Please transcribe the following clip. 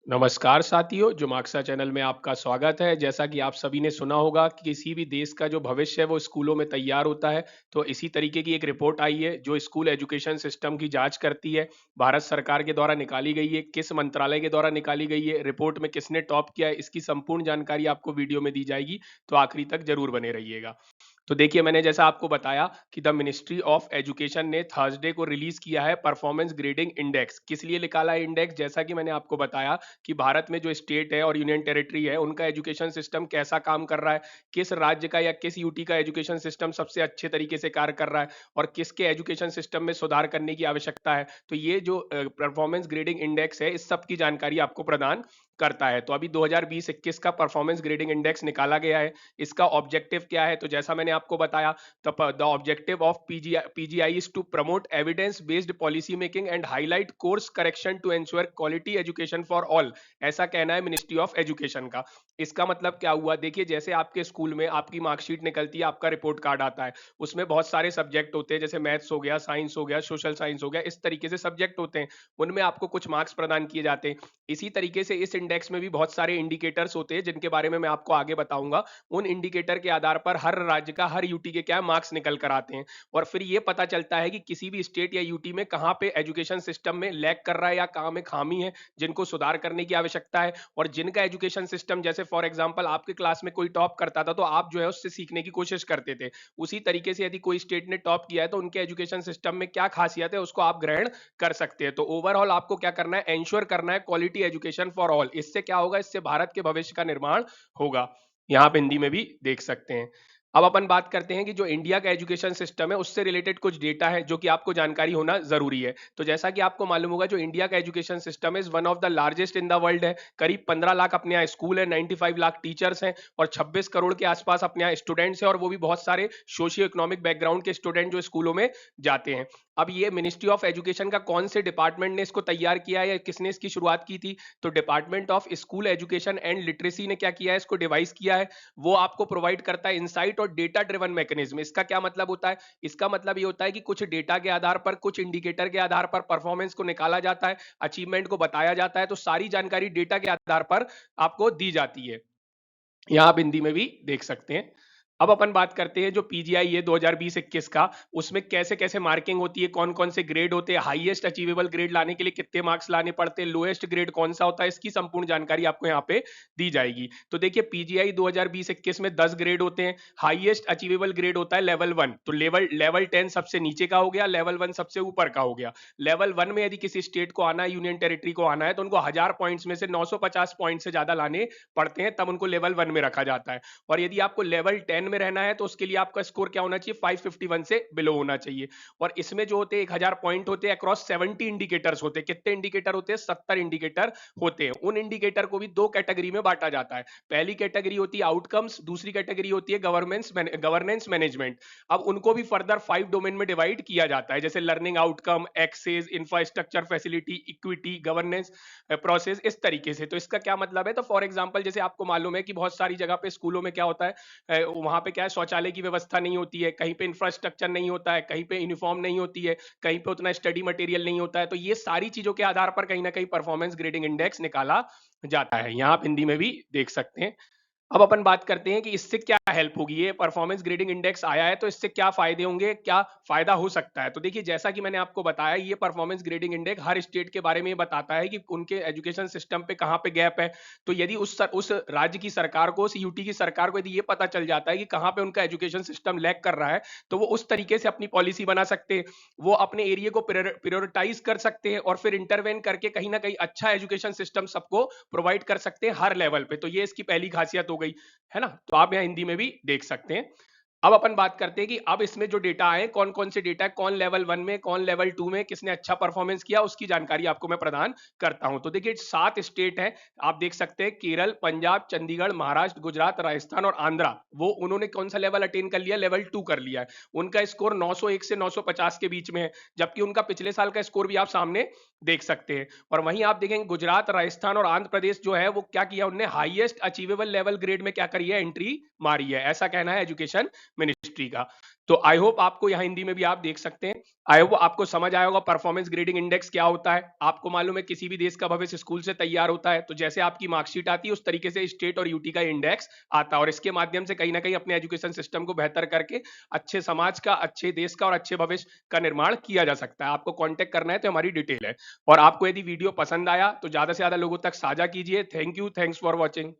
नमस्कार साथियों, जुमाक्सा चैनल में आपका स्वागत है। जैसा कि आप सभी ने सुना होगा कि किसी भी देश का जो भविष्य है वो स्कूलों में तैयार होता है। तो इसी तरीके की एक रिपोर्ट आई है जो स्कूल एजुकेशन सिस्टम की जांच करती है। भारत सरकार के द्वारा निकाली गई है, किस मंत्रालय के द्वारा निकाली गई है, रिपोर्ट में किसने टॉप किया है, इसकी संपूर्ण जानकारी आपको वीडियो में दी जाएगी। तो आखिरी तक जरूर बने रहिएगा। तो देखिए, मैंने जैसा आपको बताया कि द मिनिस्ट्री ऑफ एजुकेशन ने थर्सडे को रिलीज किया है परफॉर्मेंस ग्रेडिंग इंडेक्स। किस लिए निकाला है इंडेक्स? जैसा कि मैंने आपको बताया कि भारत में जो स्टेट है और यूनियन टेरिटरी है उनका एजुकेशन सिस्टम कैसा काम कर रहा है, किस राज्य का या किस यूटी का एजुकेशन सिस्टम सबसे अच्छे तरीके से कार्य कर रहा है और किसके एजुकेशन सिस्टम में सुधार करने की आवश्यकता है। तो ये जो परफॉर्मेंस ग्रेडिंग इंडेक्स है इस सब की जानकारी आपको प्रदान करता है। तो अभी 2020-21 का परफॉर्मेंस ग्रेडिंग इंडेक्स निकाला गया है। इसका ऑब्जेक्टिव क्या है? तो जैसा मैंने आपको बताया, the objective of PGI is to promote evidence based policy making and highlight course correction to ensure quality education for all. ऐसा कहना है मिनिस्ट्री ऑफ एजुकेशन का। इसका मतलब क्या हुआ? देखिए, जैसे आपके स्कूल में आपकी मार्कशीट निकलती है, आपका रिपोर्ट कार्ड आता है, उसमें बहुत सारे सब्जेक्ट होते हैं, जैसे मैथ्स हो गया, साइंस हो गया, सोशल साइंस हो गया, इस तरीके से सब्जेक्ट होते हैं। उनमें आपको कुछ मार्क्स प्रदान किए जाते हैं। इसी तरीके से इस इंडेक्स में भी बहुत सारे इंडिकेटर्स होते हैं जिनके बारे में मैं आपको आगे बताऊंगा। उन इंडिकेटर के आधार पर हर राज्य का, हर यूटी के क्या मार्क्स निकल कर आते हैं और फिर ये पता चलता है कि किसी भी स्टेट या यूटी में कहाँ पे एजुकेशन सिस्टम में लैग कर रहा है या कहाँ में खामी है, जिनको सुधार करने की आवश्यकता है। और जिनका एजुकेशन सिस्टम, जैसे फॉर एग्जांपल आपके क्लास में कोई टॉप करता था तो आप जो है उससे सीखने की कोशिश करते थे। उसी तरीके से यदि कोई स्टेट ने टॉप किया है तो उनके एजुकेशन सिस्टम में क्या खासियत है उसको आप ग्रहण कर सकते हैं। तो ओवरऑल आपको क्या करना है? एंश्योर करना है क्वालिटी एजुकेशन फॉर ऑल। इससे क्या होगा? इससे भारत के भविष्य का निर्माण होगा। यहाँ आप हिंदी में भी देख सकते हैं। अब अपन बात करते हैं कि जो इंडिया का एजुकेशन सिस्टम है उससे रिलेटेड कुछ डेटा है जो कि आपको जानकारी होना जरूरी है। तो जैसा कि आपको मालूम होगा, जो इंडिया का education system is one of the largest in the world है। करीब 15 लाख अपने यहाँ स्कूल है, 95 लाख टीचर्स हैं और 26 करोड़ के आसपास अपने यहाँ स्टूडेंट्स हैं, और वो भी बहुत सारे सोशियो इकोनॉमिक बैकग्राउंड के स्टूडेंट जो स्कूलों में जाते हैं। अब ये मिनिस्ट्री ऑफ एजुकेशन का कौन से डिपार्टमेंट ने इसको तैयार किया है या किसने इसकी शुरुआत की थी? तो department of school education and literacy ने क्या किया है? इसको डिवाइस किया है। वो आपको प्रोवाइड करता है इंसाइट और डेटा ड्रिवन मैकेनिज्म। इसका क्या मतलब होता है? इसका मतलब ये होता है कि कुछ डेटा के आधार पर, कुछ इंडिकेटर के आधार पर परफॉर्मेंस को निकाला जाता है, अचीवमेंट को बताया जाता है। तो सारी जानकारी डेटा के आधार पर आपको दी जाती है। यहाँ आप हिंदी में भी देख सकते हैं। अब अपन बात करते हैं जो पीजीआई है 2020-21 का, उसमें कैसे कैसे मार्किंग होती है, कौन कौन से ग्रेड होते हैं, हाईएस्ट अचीवेबल ग्रेड लाने के लिए कितने मार्क्स लाने पड़ते हैं, लोएस्ट ग्रेड कौन सा होता है, इसकी संपूर्ण जानकारी आपको यहाँ पे दी जाएगी। तो देखिए, पीजीआई 2020-21 में 10 ग्रेड होते हैं। हाईएस्ट अचीवेबल ग्रेड होता है लेवल 1। तो लेवल लेवल 10 सबसे नीचे का हो गया, लेवल 1 सबसे ऊपर का हो गया। लेवल 1 में यदि किसी स्टेट को आना है, यूनियन टेरिटरी को आना है, तो उनको 1000 पॉइंट्स में से 950 पॉइंट से ज्यादा लाने पड़ते हैं, तब उनको लेवल 1 में रखा जाता है। और यदि आपको लेवल 10 में रहना है तो उसके लिए आपका स्कोर क्या होना चाहिए? 551 से बिलो होना चाहिए। और इसमें जो होते हैं 1000 पॉइंट होते हैं, अक्रॉस 70 इंडिकेटर्स होते हैं। कितने इंडिकेटर होते हैं? 70 इंडिकेटर होते हैं। उन इंडिकेटर को भी दो कैटेगरी में बांटा जाता है। पहली कैटेगरी होती है आउटकम्स, दूसरी कैटेगरी होती है गवर्नेंस मैनेजमेंट। अब उनको भी फर्दर 5 डोमेन में डिवाइड किया जाता है, जैसे learning outcome, access, infrastructure facility, equity, governance process, इस तरीके से। तो इसका क्या मतलब है? तो फॉर एग्जांपल, जैसे आपको मालूम है कि बहुत सारी जगह पे स्कूलों में क्या होता है, वहां पे क्या है, शौचालय की व्यवस्था नहीं होती है, कहीं पे इंफ्रास्ट्रक्चर नहीं होता है, कहीं पे यूनिफॉर्म नहीं होती है, कहीं पे उतना स्टडी मटेरियल नहीं होता है। तो ये सारी चीजों के आधार पर कहीं ना कहीं परफॉर्मेंस ग्रेडिंग इंडेक्स निकाला जाता है। यहाँ आप हिंदी में भी देख सकते हैं। अब अपन बात करते हैं कि इससे क्या हेल्प होगी। ये परफॉर्मेंस ग्रेडिंग इंडेक्स आया है तो इससे क्या फायदे होंगे, क्या फायदा हो सकता है। तो देखिए, जैसा कि मैंने आपको बताया, ये परफॉर्मेंस ग्रेडिंग इंडेक्स हर स्टेट के बारे में बताता है कि उनके एजुकेशन सिस्टम पे कहाँ पे गैप है। तो यदि उस राज्य की सरकार को, उस यूटी की सरकार को यदि ये पता चल जाता है कि कहाँ पे उनका एजुकेशन सिस्टम लैग कर रहा है, तो वो उस तरीके से अपनी पॉलिसी बना सकते हैं। वो अपने एरिया को प्रायोरिटाइज कर सकते हैं और फिर इंटरवेन करके कहीं ना कहीं अच्छा एजुकेशन सिस्टम सबको प्रोवाइड कर सकते हैं हर लेवल पे। तो ये इसकी पहली खासियत हो गई, है ना। तो आप यहाँ हिंदी में भी देख सकते हैं। अब अपन बात करते हैं कि अब इसमें जो डेटा है, कौन कौन से डेटा है, कौन लेवल 1 में, कौन लेवल 2 में, किसने अच्छा परफॉर्मेंस किया, उसकी जानकारी आपको मैं प्रदान करता हूं। तो देखिए, 7 स्टेट है, आप देख सकते हैं, केरल, पंजाब, चंडीगढ़, महाराष्ट्र, गुजरात, राजस्थान और आंध्रा। वो उन्होंने कौन सा लेवल अटेन कर लिया? लेवल 2 कर लिया है। उनका स्कोर 901 से 950 के बीच में है, जबकि उनका पिछले साल का स्कोर भी आप सामने देख सकते हैं। और वहीं आप देखेंगे गुजरात, राजस्थान और आंध्र प्रदेश जो है वो क्या किया, उन्होंने हाईएस्ट अचीवेबल लेवल ग्रेड में क्या करी है? एंट्री मारी है। ऐसा कहना है एजुकेशन मिनिस्ट्री का। तो आई होप आपको यहाँ हिंदी में भी आप देख सकते हैं। आई होप आपको समझ आया होगा परफॉर्मेंस ग्रेडिंग इंडेक्स क्या होता है। आपको मालूम है किसी भी देश का भविष्य स्कूल से तैयार होता है, तो जैसे आपकी मार्कशीट आती है उस तरीके से स्टेट और यूटी का इंडेक्स आता है, और इसके माध्यम से कहीं ना कहीं अपने एजुकेशन सिस्टम को बेहतर करके अच्छे समाज का, अच्छे देश का और अच्छे भविष्य का निर्माण किया जा सकता है। आपको कांटेक्ट करना है तो हमारी डिटेल है। और आपको यदि वीडियो पसंद आया तो ज्यादा से ज्यादा लोगों तक साझा कीजिए। Thank you, thanks for watching.